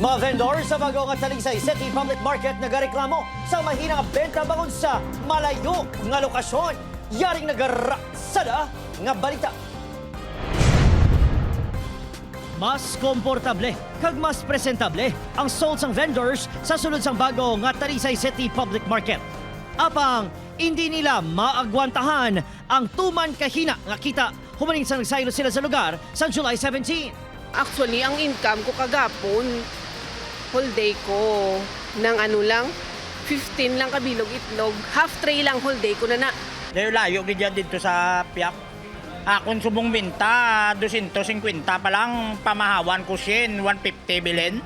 Mga vendor sa bago nga Talisay City Public Market nagareklamo sa mahina nga benta bangod sa malayo nga lokasyon. Yaring nagaraksada nga balita. Mas komportable kag mas presentable ang sold sang vendors sa sulod sang bago nga Talisay City Public Market. Apang hindi nila maagwantahan ang tuman kahina nga kita humaning sa nagsaylo sila sa lugar sa July 17. Actually, ang income ko kagapon, whole day ko, ng ano lang, 15 lang kabilog itlog, half tray lang whole day ko na. Dahil layo ganyan dito sa Piak. Konsumong minta, 250 pa lang, pamahawan ko sin, 150 bilhin.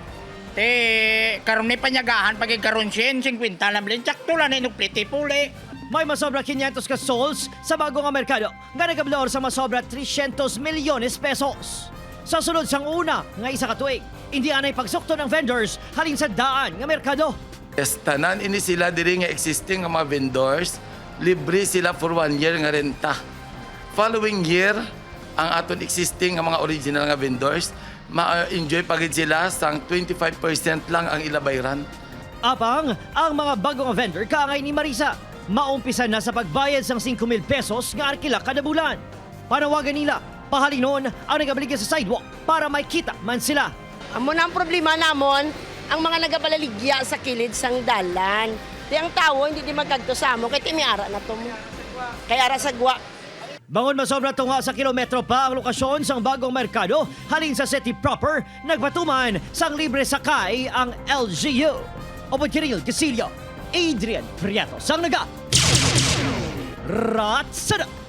Karon ni panyagahan, pag karon sin, 50 lang bilhin, tsakto lang inugpliti puli. May masobra 500 ka souls sa bagong nga merkado nga nagablor sa masobra 300 milyones pesos. Sa sunod sang una nga isa ka tuig, hindi anay pagsukto ng vendors halin sa daan nga merkado. Yes, tanan ini sila diri nga existing nga mga vendors, libre sila for 1 year nga renta. Following year, ang aton existing nga mga original nga vendors, ma-enjoy pagid sila sang 25% lang ang ilabayran. Apang, ang mga bagong vendor kaangay ni Marisa, maumpisa na sa pagbayad sang 5,000 pesos nga arkila kada bulan. Panawagan nila, pahalinon ang nagabaligya sa sidewalk para may kita man sila. Amo na ang problema namon, ang mga nagabalaligya sa kilid sang dalan. Di ang tao hindi di magkagto sa amo, kaya timiara na to mo. Kaya ara sagwa. Bangon masobra tunga sa kilometro pa ang lokasyon sang bagong merkado halin sa city proper, nagpatuman sang libre sakay ang LGU. Obod Kiril Casillo, Adrian Prieto sang naga. Ratsada!